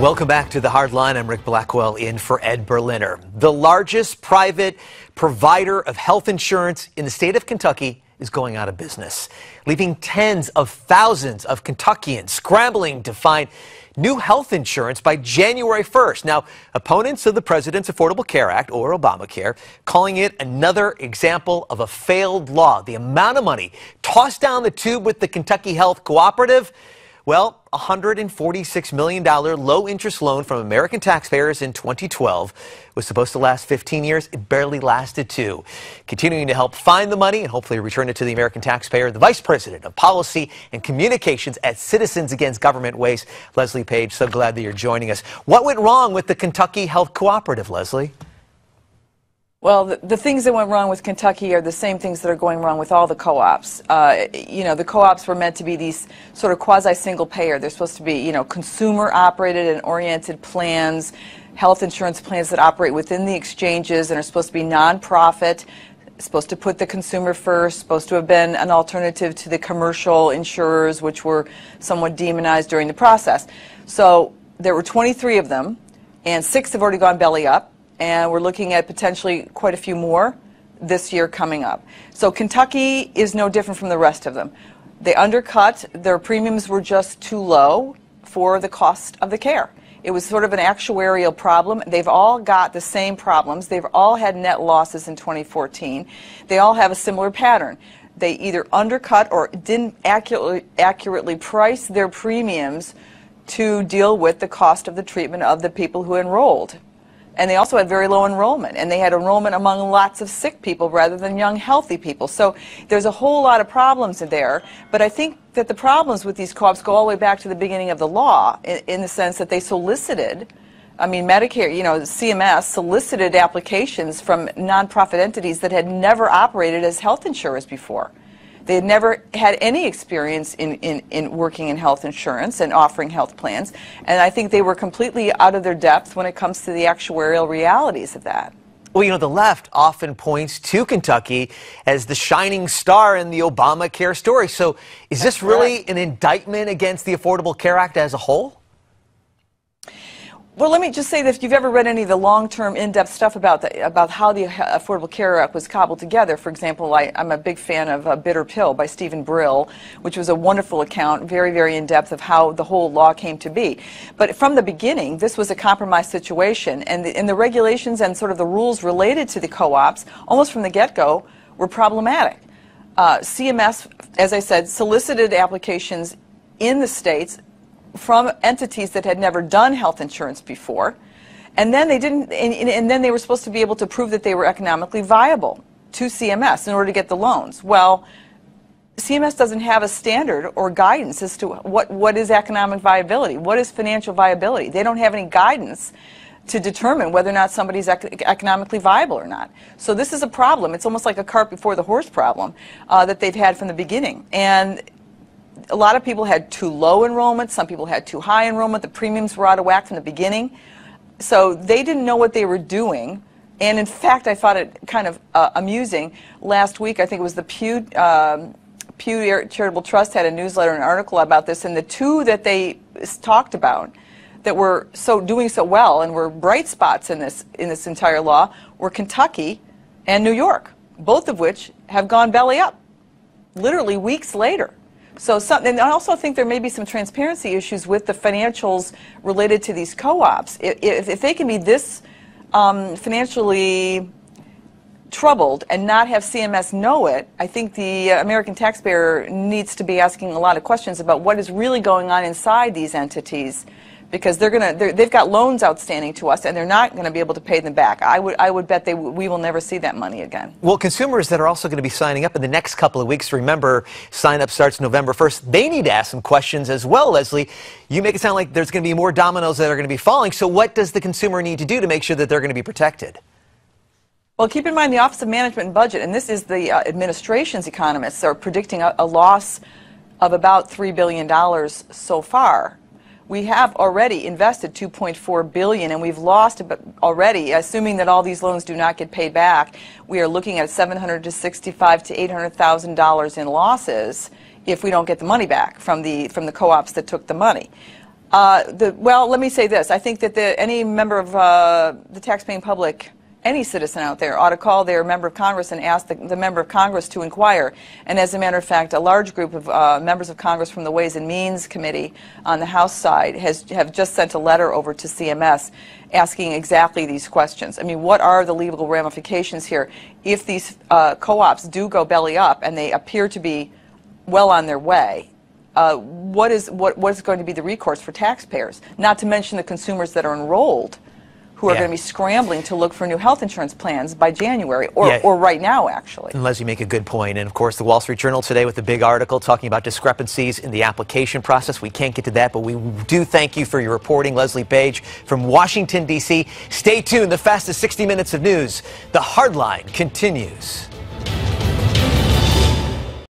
Welcome back to The Hard Line. I'm Rick Blackwell in for Ed Berliner. The largest private provider of health insurance in the state of Kentucky is going out of business, leaving tens of thousands of Kentuckians scrambling to find new health insurance by January 1st. Now, opponents of the President's Affordable Care Act, or Obamacare, calling it another example of a failed law. The amount of money tossed down the tube with the Kentucky Health Cooperative, well, a $146 million low-interest loan from American taxpayers in 2012 was supposed to last 15 years. It barely lasted 2. Continuing to help find the money and hopefully return it to the American taxpayer, the Vice President of Policy and Communications at Citizens Against Government Waste, Leslie Paige. So glad that you're joining us. What went wrong with the Kentucky Health Cooperative, Leslie? Well, the things that went wrong with Kentucky are the same things that are going wrong with all the co-ops. The co-ops were meant to be these sort of quasi-single payer. They're supposed to be, consumer-operated and oriented plans, health insurance plans that operate within the exchanges and are supposed to be nonprofit, supposed to put the consumer first, supposed to have been an alternative to the commercial insurers, which were somewhat demonized during the process. So there were 23 of them, and 6 have already gone belly up. And we're looking at potentially quite a few more this year coming up. So Kentucky is no different from the rest of them. They undercut. Their premiums were just too low for the cost of the care. It was sort of an actuarial problem. They've all got the same problems. They've all had net losses in 2014. They all have a similar pattern. They either undercut or didn't accurately price their premiums to deal with the cost of the treatment of the people who enrolled. And they also had very low enrollment, and they had enrollment among lots of sick people rather than young, healthy people. So there's a whole lot of problems there, but I think that the problems with these co-ops go all the way back to the beginning of the law in the sense that they solicited, Medicare, CMS solicited applications from nonprofit entities that had never operated as health insurers before. They had never had any experience in working in health insurance and offering health plans, and I think they were completely out of their depth when it comes to the actuarial realities of that. Well, the left often points to Kentucky as the shining star in the Obamacare story. So is this really an indictment against the Affordable Care Act as a whole? Well, let me just say that if you've ever read any of the long-term, in-depth stuff about how the Affordable Care Act was cobbled together, for example, I'm a big fan of Bitter Pill by Stephen Brill, which was a wonderful account, very, very in-depth of how the whole law came to be. But from the beginning, this was a compromise situation, and the regulations and sort of the rules related to the co-ops, almost from the get-go, were problematic. CMS, as I said, solicited applications in the states from entities that had never done health insurance before, and then they didn't, and then they were supposed to be able to prove that they were economically viable to CMS in order to get the loans. Well, CMS doesn't have a standard or guidance as to what is economic viability, what is financial viability. They don't have any guidance to determine whether or not somebody's economically viable or not. So this is a problem. It's almost like a cart before the horse problem that they've had from the beginning. And a lot of people had too low enrollment, some people had too high enrollment, the premiums were out of whack from the beginning. So they didn't know what they were doing, and in fact I thought it kind of amusing. Last week, I think it was the Pew Charitable Trust had a newsletter and an article about this, and the two that they talked about that were doing so well and were bright spots in this entire law were Kentucky and New York, both of which have gone belly up, literally weeks later. So and I also think there may be some transparency issues with the financials related to these co-ops. If they can be this financially troubled and not have CMS know it, I think the American taxpayer needs to be asking a lot of questions about what is really going on inside these entities, because they've got loans outstanding to us, and they're not going to be able to pay them back. I would bet we will never see that money again. Well, consumers that are also going to be signing up in the next couple of weeks, remember, sign-up starts November 1st. They need to ask some questions as well, Leslie. You make it sound like there's going to be more dominoes that are going to be falling. So what does the consumer need to do to make sure that they're going to be protected? Well, keep in mind the Office of Management and Budget, and this is the administration's economists, are predicting a loss of about $3 billion so far. We have already invested $2.4 billion, and we've lost already, assuming that all these loans do not get paid back, we are looking at $765,000 to $800,000 in losses if we don't get the money back from the co-ops that took the money. Well, let me say this. I think that any member of the taxpaying public, any citizen out there, ought to call their member of Congress and ask the member of Congress to inquire. And as a matter of fact, a large group of members of Congress from the Ways and Means Committee on the House side have just sent a letter over to CMS asking exactly these questions. I mean, what are the legal ramifications here? If these co-ops do go belly up and they appear to be well on their way, what is going to be the recourse for taxpayers? Not to mention the consumers that are enrolled, who are going to be scrambling to look for new health insurance plans by January, or right now, actually. And Leslie, you make a good point. And of course, the Wall Street Journal today with a big article talking about discrepancies in the application process. We can't get to that, but we do thank you for your reporting. Leslie Paige from Washington, D.C. Stay tuned. The fastest 60 minutes of news. The Hardline continues.